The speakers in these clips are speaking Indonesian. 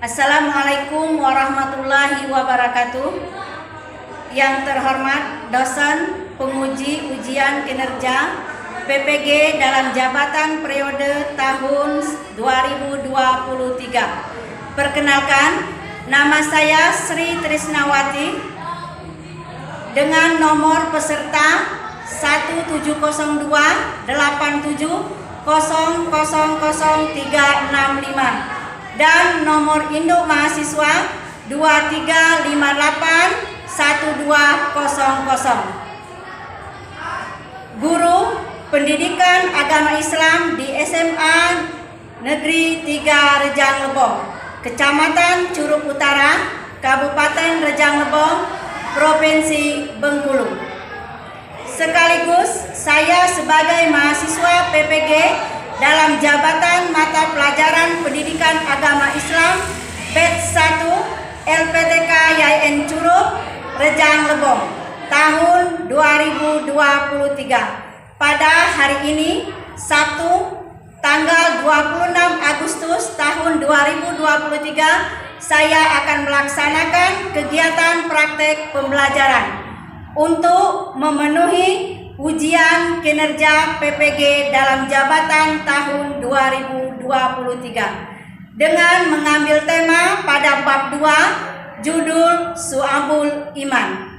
Assalamualaikum warahmatullahi wabarakatuh. Yang terhormat dosen penguji ujian kinerja PPG dalam jabatan periode tahun 2023. Perkenalkan, nama saya Sri Trisnawati dengan nomor peserta 170287000365 dan nomor induk mahasiswa 23581200. Guru Pendidikan Agama Islam di SMA Negeri 3 Rejang Lebong, Kecamatan Curug Utara, Kabupaten Rejang Lebong, Provinsi Bengkulu. Sekaligus saya sebagai mahasiswa PPG dalam jabatan mata pelajaran Pendidikan Agama Islam batch 1 LPTK YN Curug Rejang Lebong tahun 2023. Pada hari ini Sabtu tanggal 26 Agustus tahun 2023, saya akan melaksanakan kegiatan praktek pembelajaran untuk memenuhi ujian kinerja PPG dalam jabatan tahun 2023 dengan mengambil tema pada bab 2 judul Syu'abul Iman.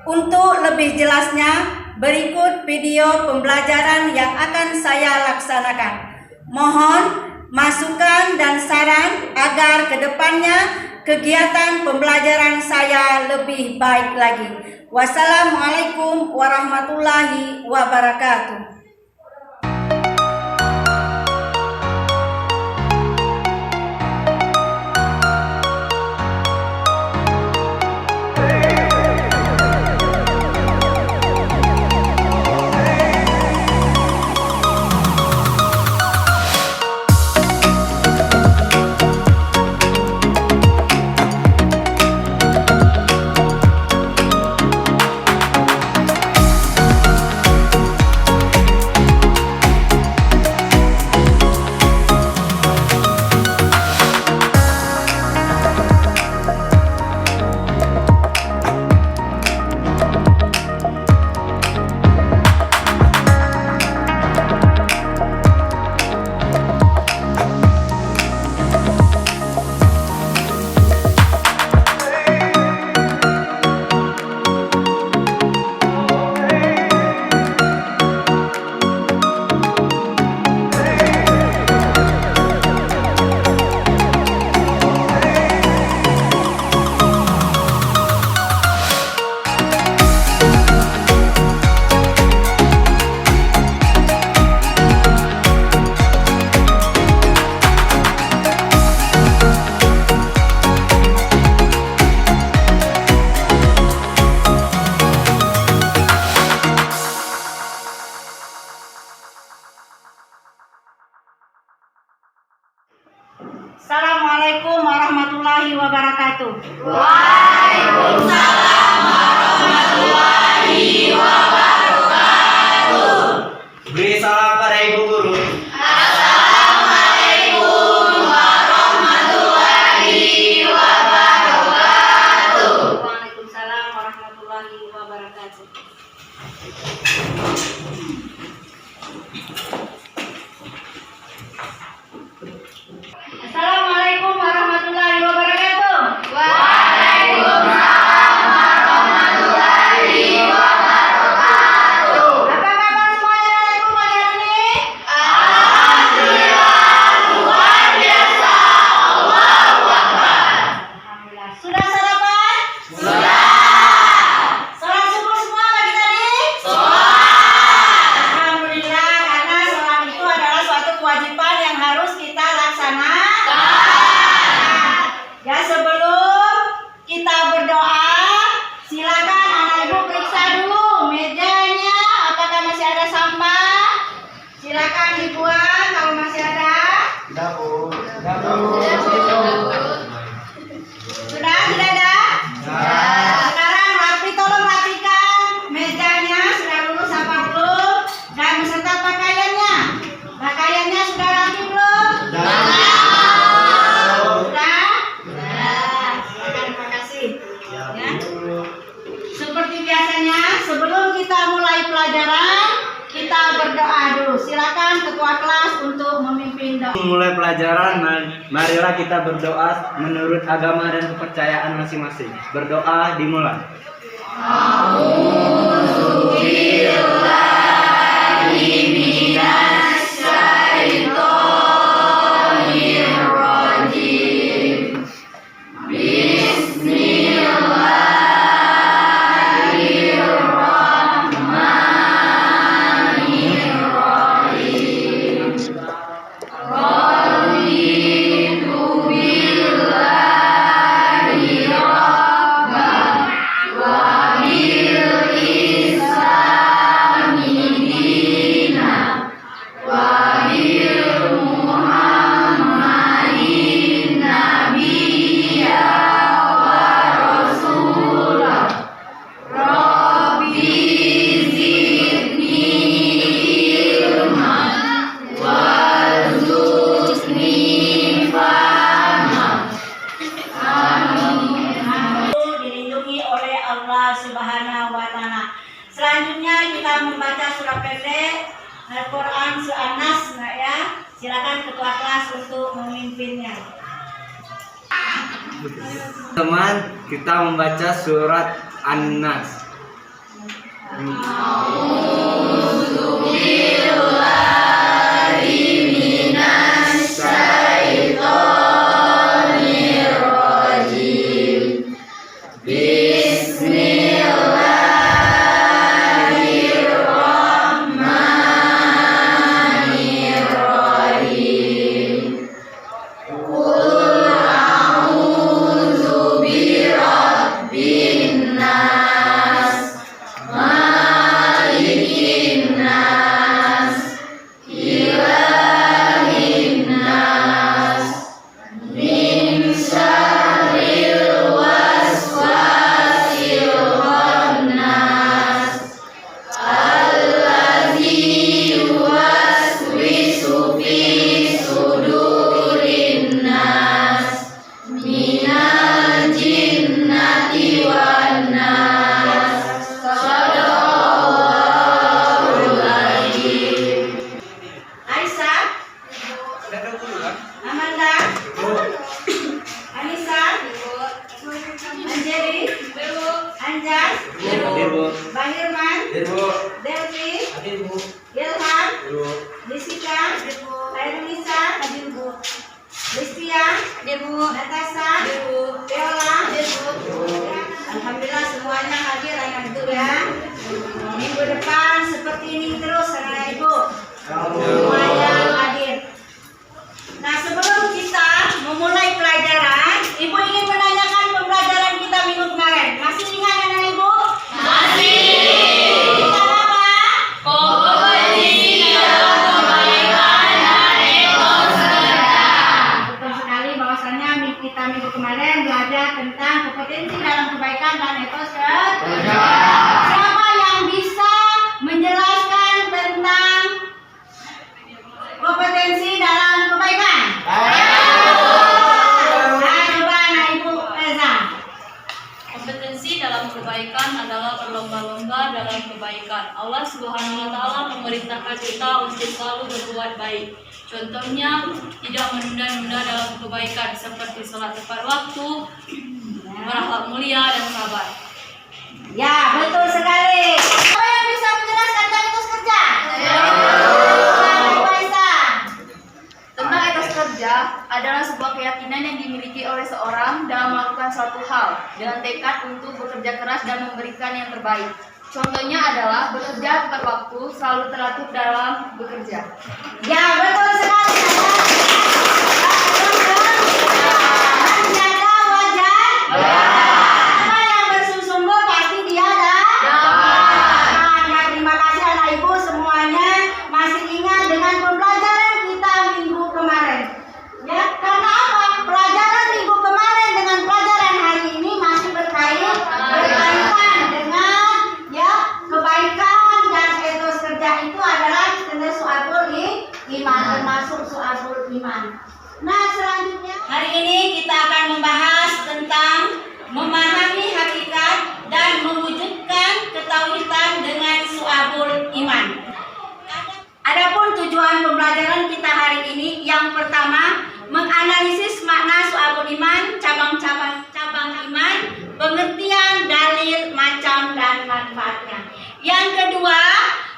Untuk lebih jelasnya, berikut video pembelajaran yang akan saya laksanakan. Mohon masukan dan saran agar kedepannya kegiatan pembelajaran saya lebih baik lagi. Wassalamualaikum warahmatullahi wabarakatuh. Assalamualaikum warahmatullahi wabarakatuh. Waalaikumsalam warahmatullahi wabarakatuh. Beri salam pada Ibu Guru. Assalamualaikum warahmatullahi wabarakatuh. Waalaikumsalam warahmatullahi wabarakatuh. Assalamualaikum warahmatullahi wabarakatuh. Waalaikumsalam warahmatullahi wabarakatuh. Apa kabar semuanya dalam pagi hari ini? Alhamdulillah luar biasa. Allahu Akbar. Alhamdulillah. Sudah sarapan? Sudah. Sholat subuh semua pagi tadi? Sholat. Alhamdulillah, karena sholat itu adalah suatu kewajiban yang harus kita laksanakan. memulai pelajaran, marilah kita berdoa menurut agama dan kepercayaan masing-masing. Berdoa dimulai. Dilindungi oleh Allah Subhanahu wa Ta'ala. Selanjutnya kita membaca surah pendek Al-Quran surah An-Nas, ya. Silakan ketua kelas untuk memimpinnya. Teman, kita membaca surat An-Nas. Amanda, Anissa, Anjeli, Anjas, Bahirman, Delvi, Ilham, Jessica, Kairunisa, Listia, Natasha, Viola. Alhamdulillah semuanya hadir anak ibu ya. Minggu depan seperti ini terus anak ibu. Semuanya hadir. Nah, sebelum kita memulai pelajaran, ibu ingin menanyakan pembelajaran kita minggu kemarin. Masih ingat anak ibu? Masih. Kita apa? Kompetisi dalam kebaikan dan etos kerja. Betul sekali bahwasannya kita minggu kemarin belajar tentang kompetensi dalam kebaikan dan etos kerja. Siapa yang bisa menjelaskan tentang kompetensi dalam kebaikan? Coba anak ibu Reza. Kompetensi dalam kebaikan adalah berlomba-lomba dalam kebaikan. Allah Subhanahu wa Ta'ala memerintahkan kita untuk selalu berbuat baik. Contohnya, tidak menunda-nunda dalam kebaikan seperti sholat tepat waktu, berakhlak mulia, dan sabar. Ya, betul sekali. Siapa yang bisa menjelaskan tentang etos kerja? Tentang etos kerja adalah sebuah keyakinan yang dimiliki oleh seorang dalam melakukan suatu hal dengan tekad untuk bekerja keras dan memberikan yang terbaik. Contohnya adalah bekerja tepat waktu, selalu teratur dalam bekerja. Ya, betul sekali. Menjaga wajar. Apa yang bersungguh-sungguh pasti dia dapat. Ya, terima kasih anak ibu semuanya masih ingat dengan pembelajaran kita minggu kemarin. Ya, karena apa? Pelajaran minggu kemarin dengan pelajaran hari ini masih berkaitan dengan ya kebaikan dan etos kerja itu adalah su'abul iman, termasuk su'abul iman. Nah, selanjutnya hari ini kita akan membahas tentang memahami hakikat dan mewujudkan ketauhidan dengan su'abul iman. Adapun tujuan tujuan pembelajaran kita hari ini. Yang pertama, menganalisis makna Syu'abul Iman, cabang iman, pengertian, dalil, macam, dan manfaatnya. Yang kedua,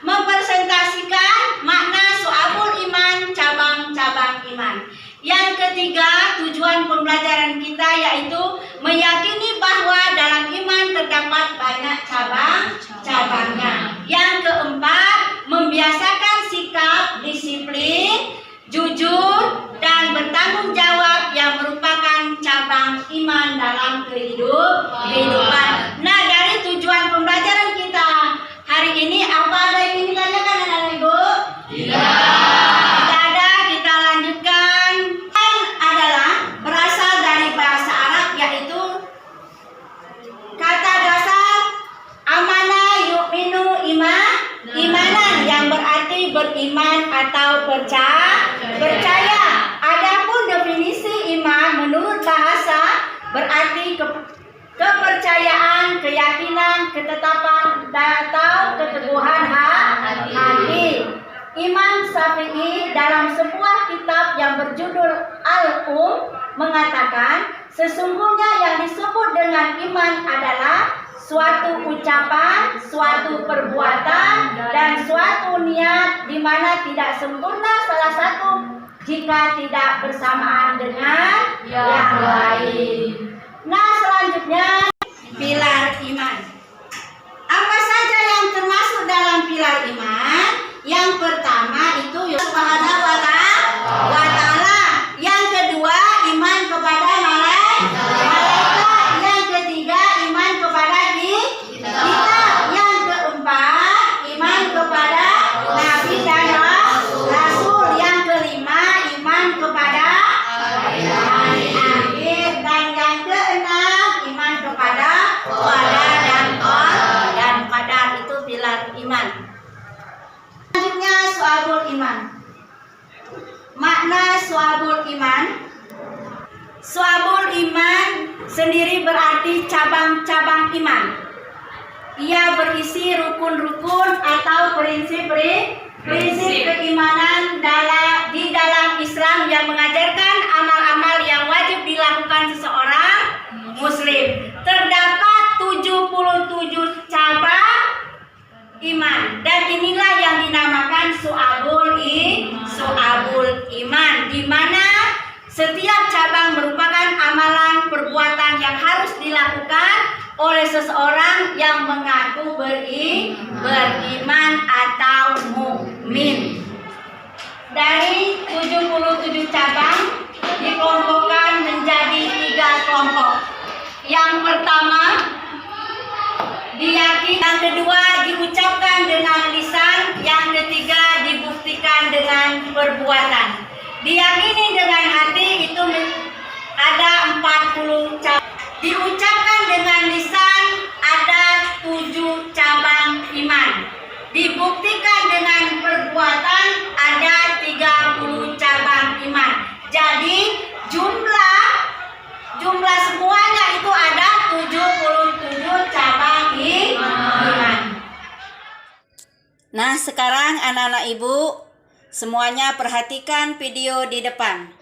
mempresentasikan makna Syu'abul Iman, cabang-cabang iman. Yang ketiga, tujuan pembelajaran kita yaitu meyakini bahwa dalam iman terdapat banyak cabang-cabangnya. Yang keempat, membiasakan sikap disiplin, jujur, dan bertanggung jawab yang merupakan cabang iman dalam kehidupan. Nah, dari tujuan pembelajaran kita hari ini, apa ada yang ingin ditanyakan anak-anak Ibu? Tidak ada, kita lanjutkan. Yang adalah berasal dari bahasa Arab, yaitu kata dasar amanah yu'minu imanan, yang berarti beriman atau percaya. Adapun definisi iman menurut bahasa berarti kepercayaan, keyakinan, ketetapan, atau keteguhan hati. Imam Syafi'i dalam sebuah kitab yang berjudul mengatakan, sesungguhnya yang disebut dengan iman adalah suatu ucapan, suatu perbuatan, dan suatu niat di mana tidak sempurna salah satu jika tidak bersamaan dengan yang lain. Nah, selanjutnya pilar iman. Apa saja yang termasuk dalam pilar iman? Yang pertama itu Subhanahu wa ta'ala. Yang kedua, iman kepada malaikat. Yang ketiga, iman kepada kitab. Yang keempat, iman kepada nabi dan rasul. Yang kelima, iman kepada hari akhir. Dan yang keenam, iman kepada qadar dan qadar. Itu pilar iman. Selanjutnya Syu'abul Iman. Makna Syu'abul Iman. Syu'abul Iman sendiri berarti cabang-cabang iman. Ia berisi rukun-rukun atau prinsip keimanan di dalam Islam yang mengajarkan amal-amal yang wajib dilakukan seseorang muslim. Terdapat 77 cabang iman, dan inilah yang dinamakan Syu'abul Iman, di mana setiap cabang merupakan amalan perbuatan yang harus dilakukan oleh seseorang yang mengaku beriman atau mukmin. Dari 77 cabang dikelompokkan menjadi 3 kelompok. Yang pertama diyakini, yang kedua diucapkan dengan lisan, yang ketiga dibuktikan dengan perbuatan. Diyakini dengan hati itu ada 40 cabang. Diucapkan dengan lisan ada 7 cabang iman. Dibuktikan dengan perbuatan ada 30 cabang iman. Jadi jumlah semuanya itu ada 77 cabang iman. Nah, sekarang anak-anak Ibu semuanya perhatikan video di depan.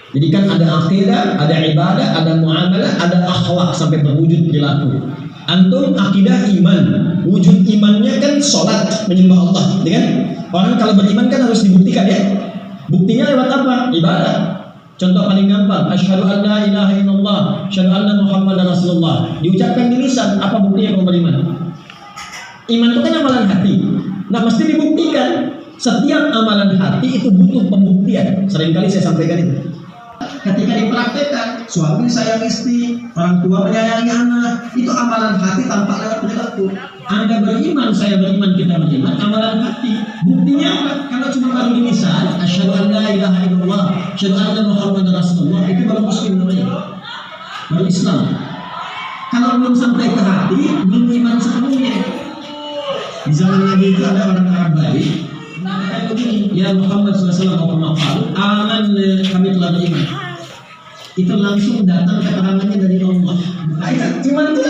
Jadi kan ada akidah, ada ibadah, ada muamalah, ada akhlak sampai berwujud perilaku. Antum akidah iman, wujud imannya kan sholat, menyembah Allah, ya kan? Orang kalau beriman kan harus dibuktikan ya. Buktinya lewat apa? Ibadah. Contoh paling gampang, asyhadu an la ilaha illallah, asyhadu anna muhammadar rasulullah. Diucapkan di lisan, apa buktinya kalau beriman? Iman itu kan amalan hati. Nah, mesti dibuktikan. Setiap amalan hati itu butuh pembuktian. Seringkali saya sampaikan itu. Ketika dipraktekkan, suami sayang istri, orang tua menyayangi anak, itu amalan hati tanpa lewat perilaku. Anda beriman, saya beriman, kita beriman, amalan hati. Buktinya apa? Kalau cuma baru di lisan, asyhadu an la ilaha illallah, asyhadu anna muhammadar rasulullah, itu baru muslim namanya, baru Islam. Kalau belum sampai ke hati, belum iman sepenuhnya. Di zaman Nabi itu ada orang Arab baik mengatakan begini, ya Muhammad SAW aman, kami telah beriman. Itu langsung datang keterangannya dari Allah. Ayat iman itu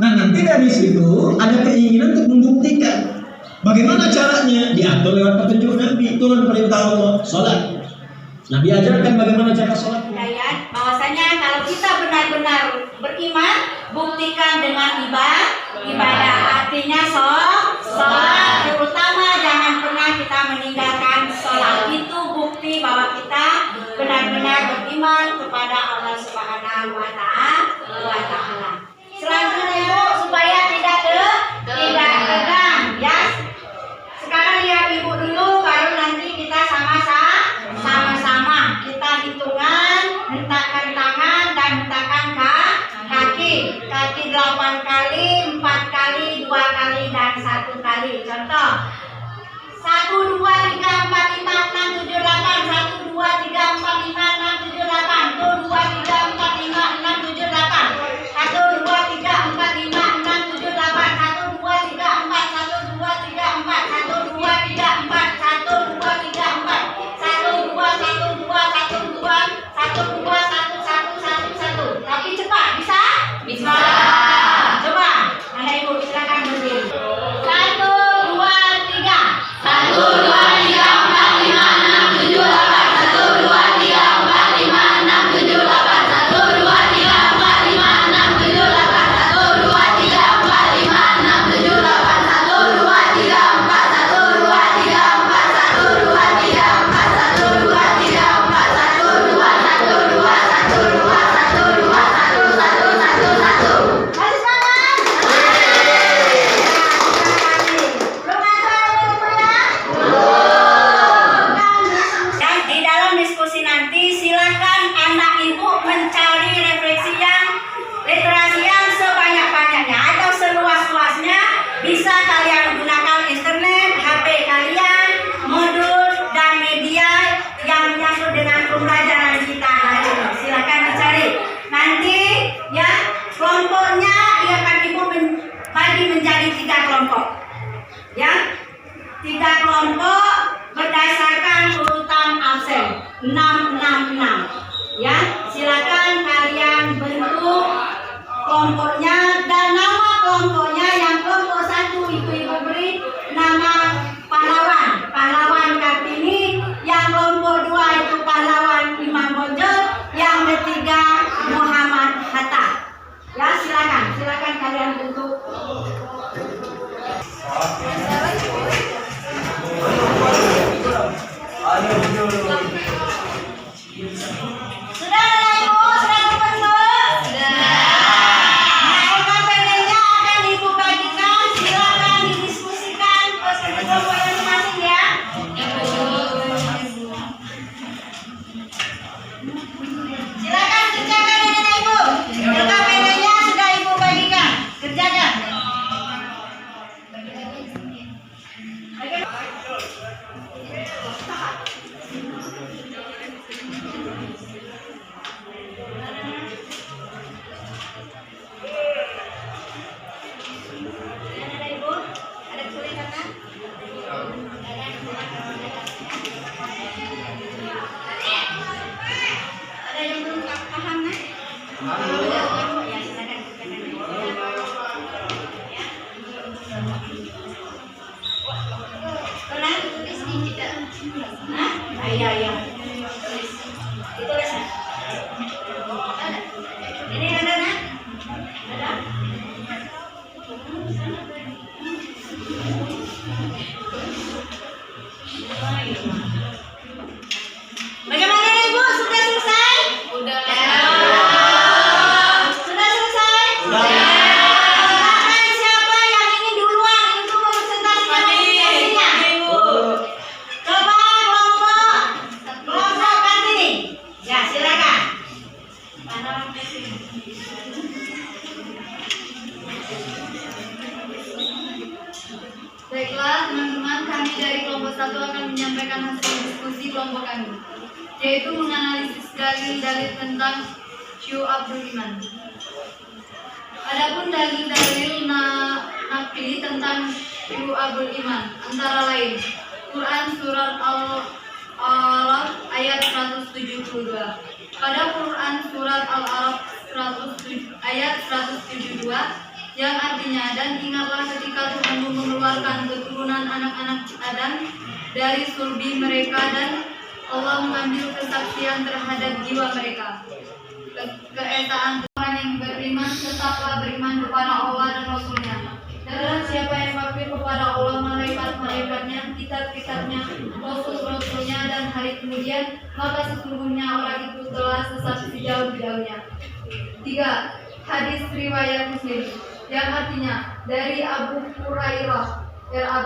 Nah, nanti dari situ ada keinginan untuk membuktikan. Bagaimana caranya? Diatur lewat petunjuk Nabi, turun perintah Allah, sholat. Nabi ajarkan bagaimana cara sholat. Hidayat, bahwasanya kalau kita benar-benar beriman, buktikan dengan ibadah. Artinya sholat, terutama jangan pernah kita meninggalkan sholat. Itu bukti bahwa kita benar-benar beriman kepada Allah Subhanahu wa Ta'ala. Selanjutnya Ibu, supaya tidak tegang, ya. Sekarang lihat Ibu dulu, baru nanti kita sama-sama kita hitungan, hentakkan tangan dan hentakkan kaki 8 kali, 4 kali, 2 kali dan 1 kali. Contoh 1, 2, 3, 4, 5, 6, 7, 8. 1, 2, 3, 4, 5, 6, 7, 8. 1, 2, 3, 4, 5, 6, 7, 8. 1, 2, 3, 4, 5, 6, 7, 8. 1, 2, 3, 4. 1, 2, 3, 4. 1, 2, 3, 4. 1, 2, 3, 4. 1, 2, 1, 2, 1, 2. 1, 2, 1, 1, 1. Tapi cepat, bisa? Bisa. Coba, Anda Ibu silakan berdiri. 1, 2, 3. 1, 2, 3, 4, 5, 6, 7, 8. 1, 2, 3, 4, 5, 6, 7, 8. 1, 2, 3, 4, 5, 6, 7, 8. 1, 2, 3, 4, 5, 6, 7, 8. 1, 2, 3, 4. 1, 2, 3, 4. 1, 2, 3, 4. 1, 2, 3, 4. 1, 2, 1, 2, 1, 2, 1, 2, 1, 1, 1, 1. Harus semangat. Dan di dalam diskusi nanti silakan anak ibu mencari refleksi yang literasi yang sebanyak-banyaknya atau seluas-luasnya. Bisa kalian gunakan internet, HP kalian, modul dan media yang menyangkut dengan pembelajaran kita hari ini. Silakan dicari. Nanti ya kelompoknya ya kan ibu bagi menjadi 3 kelompok. Ya, 3 kelompok berdasarkan urutan absen 666. Ya, silakan kalian bentuk kelompoknya dan nama kelompoknya. Yang kelompok 1 ibu beri nama pahlawan Kartini. Yang kelompok 2 itu pahlawan Imam Bonjol. Yang ketiga Muhammad Hatta. Ya, silakan kalian bentuk. Sudah ada Ibu? Sudah terbentuk? Nah, LKPD-nya akan Ibu bagikan. Silakan didiskusikan ke kelompok masing-masing ya. Silakan kerjakan dengan Ibu. LKPD-nya sudah Ibu bagikan. Kerjakan. Ada Ibu? Ada kesulitan kan? Ada yang belum paham kan? Ya, silakan kerjakan. Pernah tulis di kita? Hah? Iya. Ditulis ya? Ada. Ini ada nak? Ada? Bagaimana Ibu? Sudah selesai? Udah. Sudah selesai? Silakan siapa yang ingin duluan untuk presentasinya? Coba kelompok Kartini. Ya, silakan. Baiklah teman-teman, kami dari kelompok 1 akan menyampaikan hasil diskusi kelompok kami, yaitu menganalisis dalil-dalil tentang Syekh Abdul Iman. Adapun dalil-dalil nakli tentang Syekh Abdul Iman antara lain Quran surat Al-Araf ayat 172. Pada Quran surat Al-Araf ayat 172 yang artinya, dan ingatlah ketika Tuhanmu mengeluarkan keturunan anak-anak Adam dari sulbi mereka dan Allah mengambil kesaksian terhadap jiwa mereka. Keesaan Tuhan yang beriman, tetaplah beriman kepada Allah dan Rasul-Nya. Dan barang siapa yang kafir kepada Allah, malaikat-malaikatnya, kitab-kitabnya, Rasul-Rasulnya, dan hari kemudian, maka sesungguhnya orang itu telah sesat sejauh-jauhnya. 3. Hadis riwayat Muslim, yang artinya, dari Abu Hurairah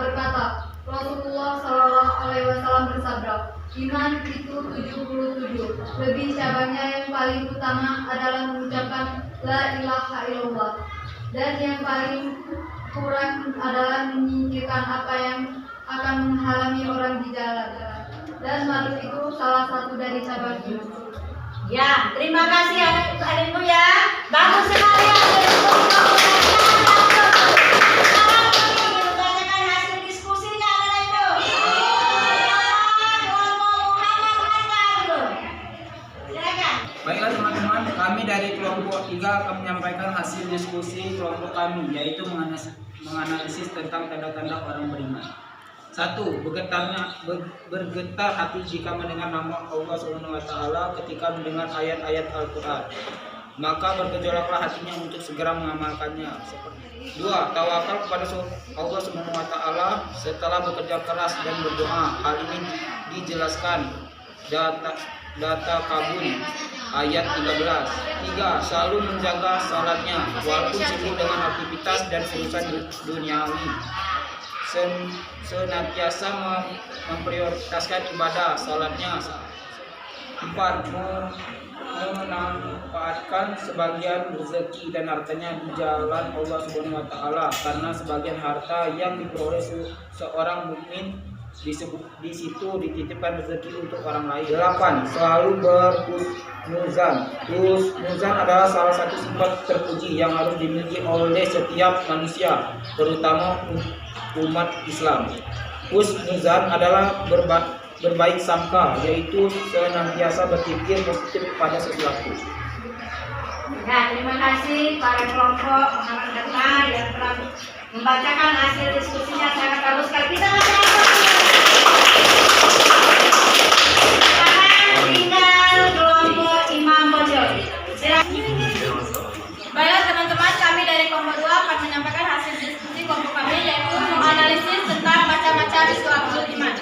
berkata, Rasulullah SAW bersabda, iman itu 77. Lebih cabangnya yang paling utama adalah mengucapkan la ilaha illallah, dan yang paling kurang adalah menyingkirkan apa yang akan menghalangi orang di jalan. Dan malu itu salah satu dari cabang iman. Ya, terima kasih adikku ya. Bagus sekali ya. Sekarang kami membacakan hasil diskusinya adikku. Kelompok Muhammad Hatta dulu. Silakan. Baiklah teman-teman, kami dari kelompok 3 akan menyampaikan hasil diskusi kelompok kami, yaitu menganalisis tentang tanda-tanda orang beriman. 1. Bergetar hati jika mendengar nama Allah SWT ketika mendengar ayat-ayat Al-Quran. Maka bergejolaklah hatinya untuk segera mengamalkannya. 2. Tawakal kepada Allah SWT setelah bekerja keras dan berdoa. Hal ini dijelaskan data kabun ayat 13. 3. Selalu menjaga salatnya walaupun sibuk dengan aktivitas dan urusan duniawi. Senantiasa memprioritaskan ibadah salatnya. 4. Memanfaatkan sebagian rezeki dan hartanya di jalan Allah Subhanahu wa taala, karena sebagian harta yang diperoleh seorang mukmin di situ dititipkan rezeki untuk orang lain. 8. Selalu berhusnuzan. Husnuzan adalah salah satu sifat terpuji yang harus dimiliki oleh setiap manusia, terutama umat Islam. Husnuzan adalah berbaik sangka, yaitu senantiasa berpikir positif pada sesuatu. Ya, terima kasih para kelompok Muhammad Hatta yang telah membacakan hasil diskusinya, sangat bagus sekali. Kita kasih aplaus. Sekarang tinggal kelompok Imam Bojo. Silakan. Baiklah teman-teman, kami dari kelompok 2 akan menyampaikan hasil diskusi kelompok kami, yaitu menganalisis tentang macam-macam syu'abul iman.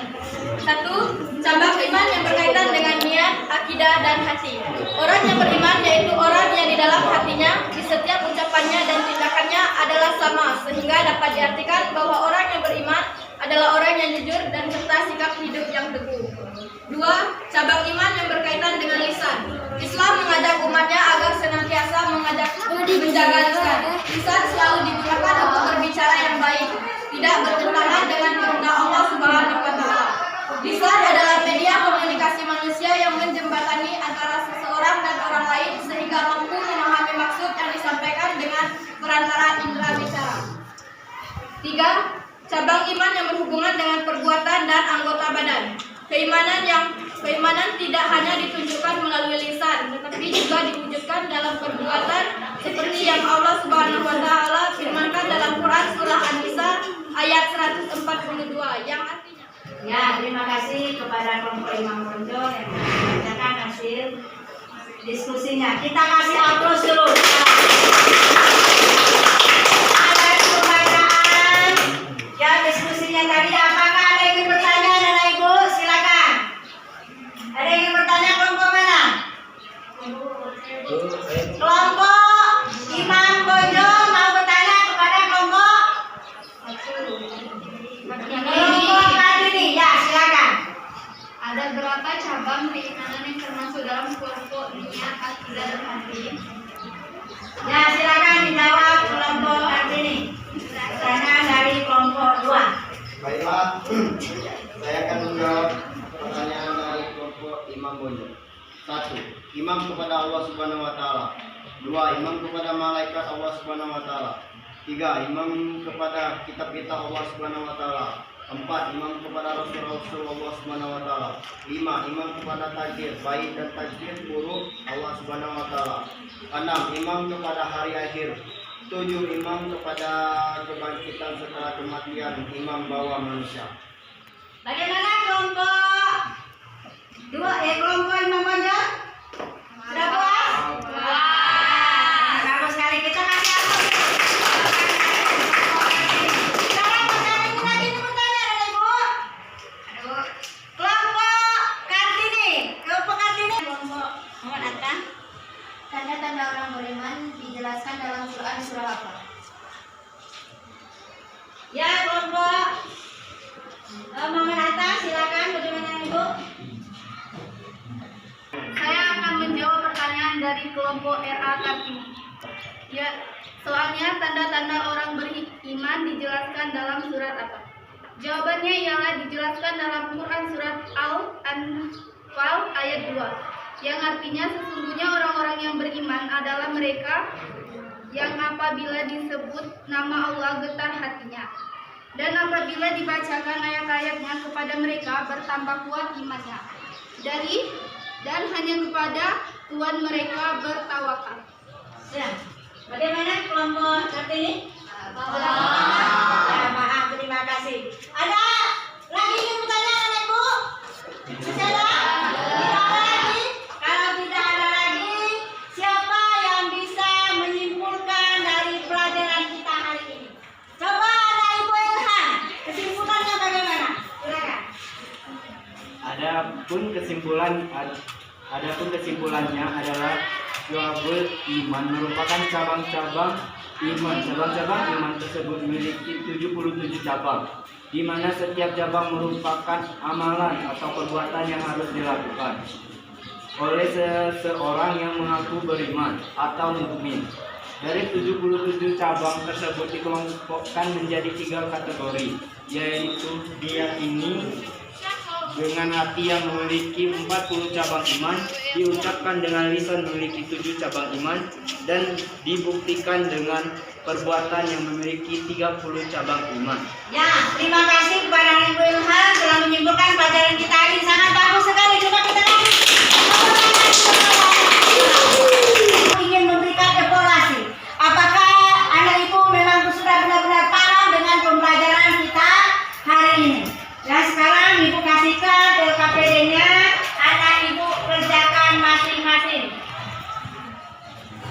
1. Cabang iman yang berkaitan dengan niat, akidah, dan hati. Orang yang beriman yaitu orang yang di dalam hatinya, di setiap ucapannya dan tindakannya adalah sama, sehingga dapat diartikan bahwa orang yang beriman adalah orang yang jujur dan serta sikap hidup yang teguh. 2. Cabang iman yang berkaitan dengan lisan. Islam mengajak umatnya agar senantiasa menjaga lisan. Lisan selalu digunakan untuk berbicara yang baik, tidak bertentangan dengan kehendak Allah Subhanahu wa taala. Lisan adalah media komunikasi manusia yang menjembatani antara seseorang dan orang lain sehingga mampu memahami maksud yang disampaikan dengan perantara indera bicara. 3. Cabang iman yang berhubungan dengan perbuatan dan anggota badan. Keimanan tidak hanya ditunjukkan melalui lisan, tetapi juga diwujudkan dalam perbuatan, seperti yang Allah Subhanahu wa taala firmankan dalam Quran surah An-Nisa ayat 142 yang artinya. Ya, terima kasih kepada kelompok Imam Bojo yang membacakan hasil diskusinya. Kita kasih aplaus dulu. Ada pertanyaan? Ya, diskusinya tadi apakah ada yang ingin bertanya, Nana Ibu? Silakan. Ada yang ingin bertanya kelompok mana? Kelompok Imam Bojo mau bertanya kepada kelompok Kartini. Ya, silakan. Ada berapa cabang keimanan yang termasuk dalam kelompok niat, akidah, dan hati? Ya, silakan dijawab kelompok Kartini. Pertanyaan dari kelompok 2. Baiklah, saya akan menjawab pertanyaan dari kelompok Imam Bojo. 1. Imam kepada Allah Subhanahu wa taala. 2. Imam kepada malaikat Allah Subhanahu wa taala. 3. Imam kepada kitab-kitab Allah Subhanahu wa taala. 4. Imam kepada Rasul Allah Subhanahu wa taala. 5. Imam kepada takdir baik dan takdir buruk Allah Subhanahu wa taala. 6. Imam kepada hari akhir. 7. Imam kepada kebangkitan setelah kematian, imam bawah manusia. Bagaimana kelompok Imam Bonjol? Sudah puas? Bagus sekali, kita kasih aplaus. Sekarang pertanyaan lagi pertanyaan ada Ibu. Kelompok Kartini. Kelompok Muhammad Atta. Tanda-tanda orang beriman dijelaskan dalam Quran surah apa? Ya, kelompok Muhammad Atta, silakan bagaimana Ibu? Saya akan menjawab pertanyaan dari kelompok RA Kartini. Ya, soalnya tanda-tanda orang beriman dijelaskan dalam surat apa? Jawabannya ialah dijelaskan dalam Quran surat Al-Anfal ayat 2, yang artinya sesungguhnya orang-orang yang beriman adalah mereka yang apabila disebut nama Allah getar hatinya, dan apabila dibacakan ayat-ayatnya kepada mereka bertambah kuat imannya, dan hanya kepada Tuhan mereka bertawakal. Ya. Bagaimana kelompok Kartini? Ya, maaf, terima kasih. Ada lagi yang pertanyaan Ibu? Sudah? Tidak ada lagi? Kalau tidak ada lagi, siapa yang bisa menyimpulkan dari pelajaran kita hari ini? Coba ada Ibu Ilham. Kesimpulannya bagaimana? Silakan. Adapun kesimpulannya adalah Syu'abul Iman merupakan cabang-cabang iman. Cabang-cabang iman tersebut memiliki 77 cabang, di mana setiap cabang merupakan amalan atau perbuatan yang harus dilakukan oleh seseorang yang mengaku beriman atau mukmin. Dari 77 cabang tersebut dikelompokkan menjadi 3 kategori, yaitu diyakini dengan hati yang memiliki 40 cabang iman, diucapkan dengan lisan memiliki 7 cabang iman, dan dibuktikan dengan perbuatan yang memiliki 30 cabang iman. Ya, terima kasih kepada Ibu Ilham telah menyimpulkan pelajaran kita ini. Sangat bagus sekali. Coba kita lagi. Aku ingin memberikan evaluasi. Apakah anak ibu memang sudah benar-benar paham dengan pembelajaran kita hari ini? Dan sekarang ibu kasihkan LKPD-nya, anak ibu kerjakan masing-masing.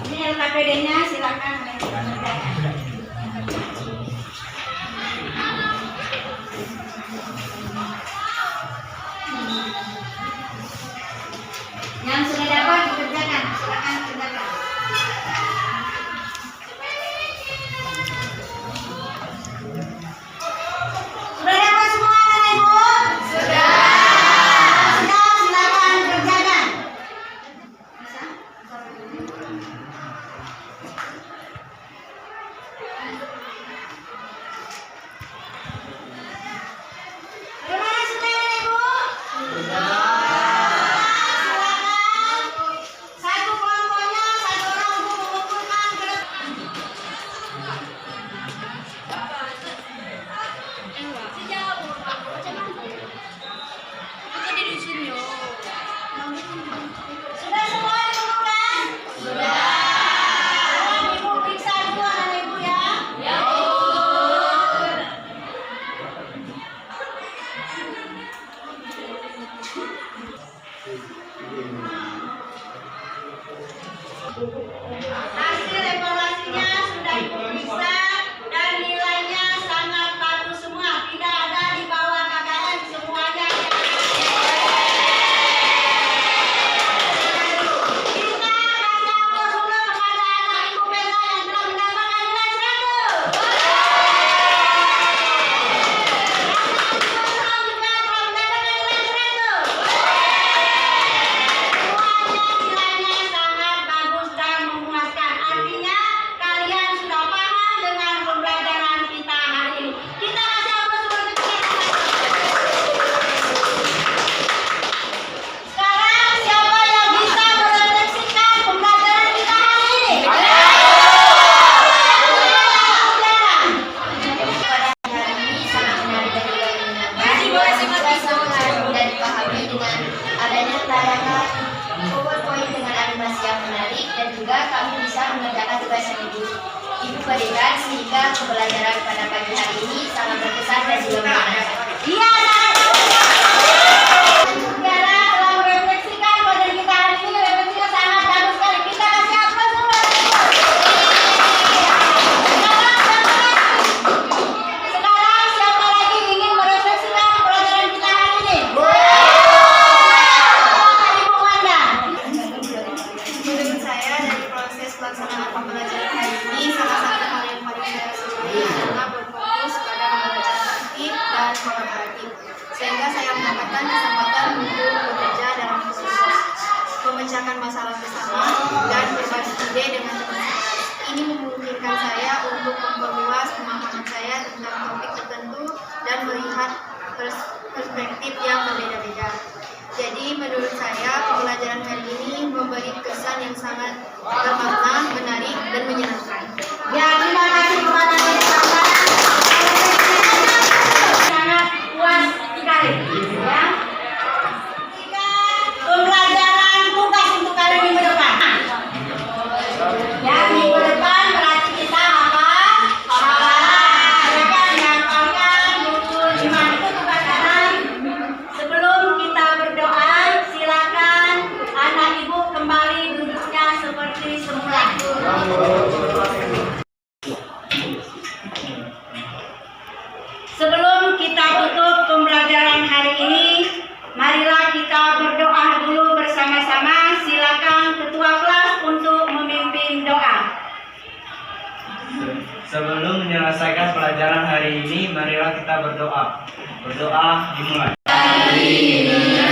Ini LKPD-nya, silakan anak ibu kerjakan. Yang sudah dapat dikerjakan, silakan kerjakan. Sudah dapat semua anak ibu? Sudah, silakan kerjakan. Bagaimana sudah anak ibu? Sudah. Satu kelompoknya, satu orang ibu mengumpulkan ke depan. Sudah semua dikumpulkan? Sudah. Ibu periksa dulu anak ibu ya. Ya. Hasil evaluasinya sudah ibu periksa dan nilainya sangat bagus semua. Tidak ada di bawah KKM, semuanya. Kita kasih aplaus dulu kepada anak ibu Bella yang telah mendapatkan nilai 100. Anak ibu juga telah mendapatkan nilai 100. Semuanya nilainya sangat bagus dan memuaskan. Artinya kalian sudah paham dengan pembelajaran kita hari ini. Kita kasih aplaus dulu untuk kita. Sekarang siapa yang bisa merefleksikan pembelajaran kita hari ini? Dan dipahami dengan adanya tayangan PowerPoint dengan animasi yang menarik, dan juga kami bisa mengerjakan tugas yang ibu Ibu Pendeta, sehingga pembelajaran pada pagi hari ini sangat berkesan dan juga menarik. Iya, saudara telah merefleksikan pada kita hari ini, refleksinya sangat bagus sekali. Kita kasih aplaus dulu. Sekarang siapa lagi ingin merefleksikan pelajaran kita hari ini? Ibu Wanda. Menurut saya, dari proses pelaksanaan pembelajaran hari ini, salah satu hal yang paling saya sukai adalah berfokus pada pembelajaran aktif dan kolaboratif, sehingga saya mendapatkan kesempatan untuk bekerja dalam kelompok, memecahkan masalah bersama, dan berbagi ide dengan teman saya. Ini memungkinkan saya untuk memperluas pemahaman saya tentang topik tertentu dan melihat perspektif yang berbeda-beda. Jadi menurut saya pembelajaran hari ini memberi kesan yang sangat bermakna, menarik, dan menyenangkan. Ya, terima kasih kepada bersama. Sangat puas sekali. Ya. Pembelajaran tugas untuk kali minggu depan. Ya, minggu depan berarti kita apa? Ya kan, menghafalkan buku 5 itu tugas anak. Sebelum kita berdoa, silakan anak ibu kembali duduknya seperti semula. Sebelum kita tutup pembelajaran hari ini, marilah kita berdoa dulu bersama-sama. Silakan ketua kelas untuk memimpin doa. Sebelum menyelesaikan pelajaran hari ini, marilah kita berdoa. Berdoa dimulai. Amin.